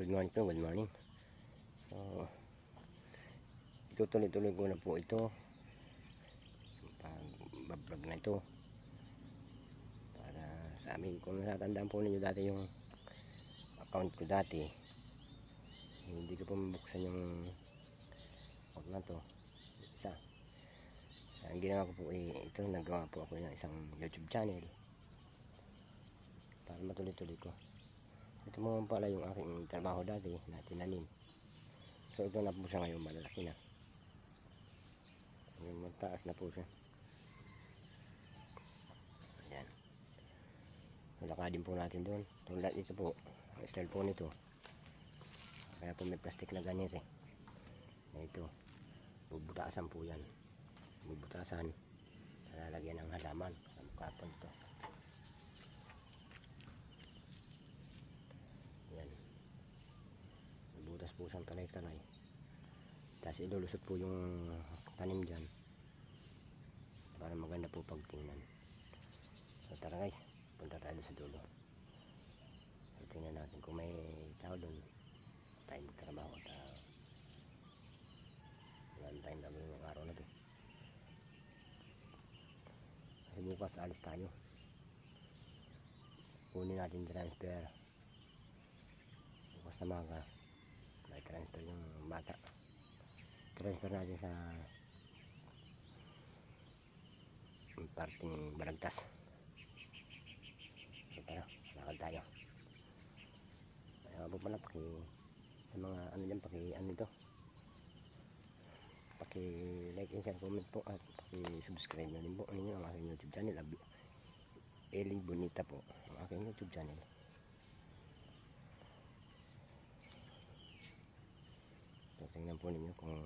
Good morning po, good morning. So, itutuloy-tuloy ko na po ito. Pag-vlog na ito. Para sa amin, kung natatandaan po ninyo dati yung account ko dati, hindi ko po mabuksan yung account na to. Isa. Ang ginawa ko po ito, nagawa po ako ng isang YouTube channel para matuloy-tuloy ko. Ito mo pala yung aking trabaho dati na tinanim. So ito na po siya ngayon, malalaki na. Ngayon magtaas na po siya. Ayan. Malakadin po natin doon. Tulad ito po, ang style po nito. Kaya po may plastic na ganito na ito. Bubutasan po yan. Bubutasan. Lalagyan ng halaman. Sa mukha po ito. Butas po siyang talay-talay, tapos ilulusot po yung tanim dyan para maganda po pagtingnan. So tara guys, punta tayo sa dulo. So tingnan natin kung may tao doon, tayo magtrabaho at wala tayong gagawin ng araw na to. Kasi bukas alis tayo, kunin natin transfer bukas na maga. May transfer yung bata, transfer natin sa parting Balagtas. So tara, lakad tayo. Ayaw po pala sa mga ano dyan, paki like and share, comment po at paki subscribe na din po ninyo ang aking YouTube channel. Eli Bonita po ang aking YouTube channel. So, tingnan po ninyo kung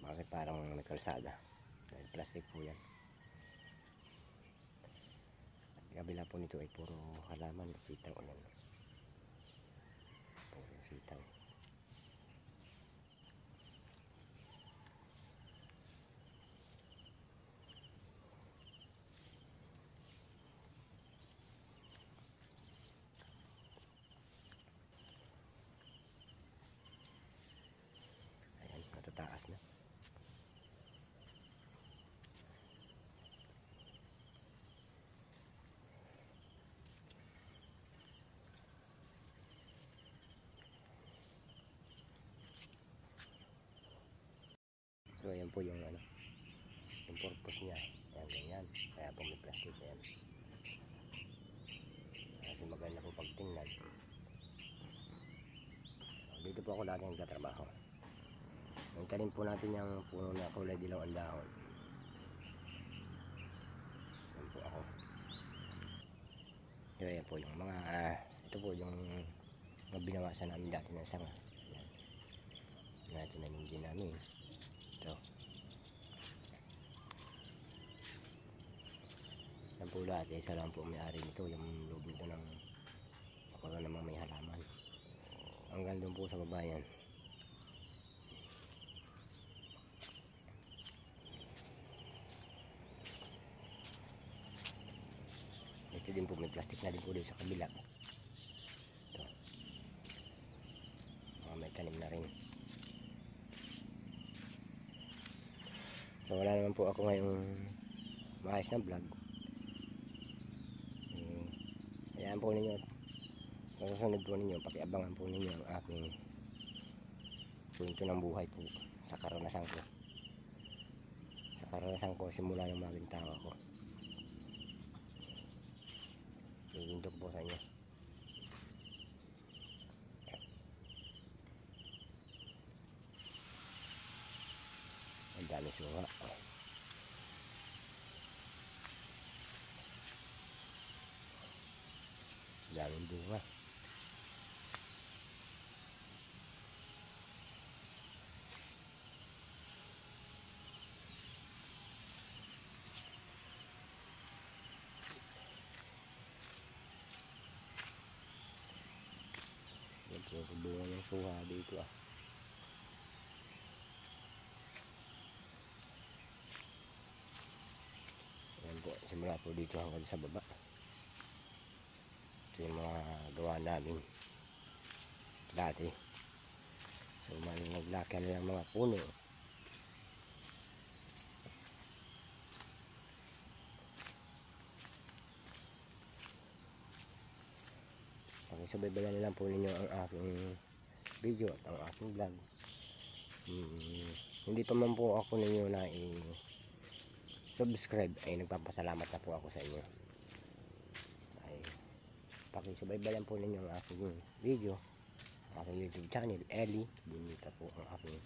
bakit parang may kalsada, dahil plastic po yan. At kabila po nito ay puro halaman, sitaw yan. Puro sitaw. Matataas na. So ayan po yung yung purpose niya. Ayan ganyan. Kaya po may plastic. Ayan. Kasi maganda po pagtingnan. So, dito po ako lagi nagtatrabaho. Ang tanim po natin yung puno na kulay dilaw ang dahon. Yan po ako. So yan po yung mga ito po yung binawasan namin dati ng sanga. Yan. Natin namin din namin. Ito. Yan po lahat. Isa lang po may-ari nito. Yung loob nito ng wala namang may halaman. Hanggang doon po sa baba yan. Ito din po may plastic na din po dito sa kabila. Ito. May tanim na rin. So wala naman po ako ngayong maayos na vlog. Hayaan po ninyo. Susunod po ninyo, pakiabangan po ninyo ang aking kwento ng buhay po sa karanasan ko. Sa karanasan ko simula ng maging tao ako. Iwindok po sa inyo. Ang dami suha. Daming bunga. Yan po yung bunga ng suha dito Yan po, simula po dito hanggang sa baba. Ito yung mga gawa namin. dati. So naglaki na lang mga puno. Pakisubaybayan na lang po ninyo ang aking video at ang aking vlog. Hindi pa man po ako ninyo na i-subscribe ay nagpapasalamat na po ako sa inyo. Ay pakisubaybayan po ninyo ang aking video, ang aking YouTube channel, Eli Binita po ang aking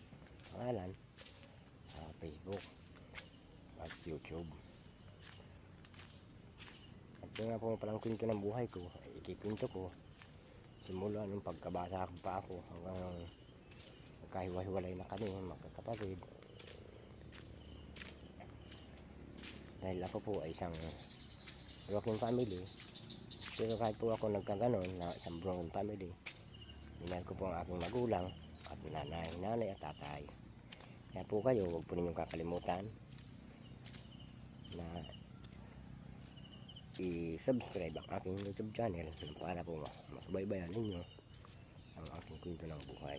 pangalan sa Facebook at YouTube. At yun nga po palang kwento ng buhay ko, ay ikikwento ko simula nung pagkabata pa ako hanggang nagkahiwa-hiwalay na kami magkakapatid. Dahil ako po ay isang broken family, pero kahit po ako nagkaganon na isang broken family, minahal ko po ang aking magulang at nanay at tatay. Kaya po kayo, huwag po ninyong kakalimutan na i-subscribe ang aking YouTube channel para po masubaybayan ninyo ang aking kwento ng buhay.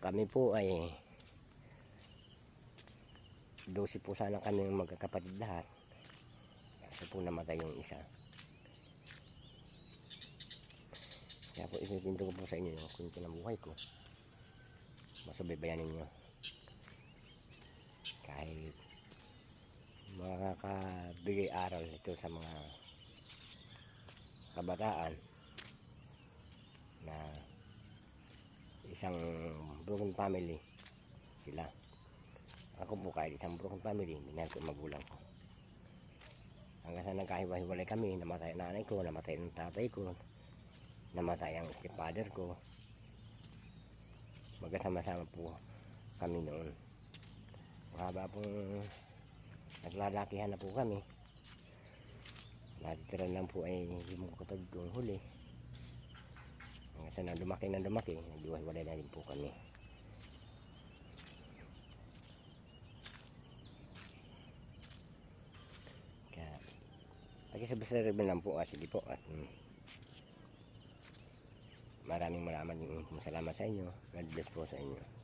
Kami po ay 12 po sana kami magkakapatid lahat, kasi po namatay yung isa. Kaya po ikikwento ko po sa inyo yung kwento ng buhay ko, masubaybayan ninyo. Kahit makakabigay aral ito sa mga kabataan na isang broken family sila. Ako po kahit isang broken family, minahal ko magulang ko. Hanggang sa nagkahiwa-hiwalay kami, namatay ang nanay ko, namatay ang tatay ko, namatay ang stepfather ko. Magkasama-sama po kami noon. Mahaba pong naglalakihan na po kami. Natitira lang po ay yung kapatid kong huli. Hanggang sa lumaki na lumaki, naghiwa-hiwalay na rin po kami. Kaya pakisubscribe lang po, sige po. At maraming salamat sa inyo. God bless po sa inyo.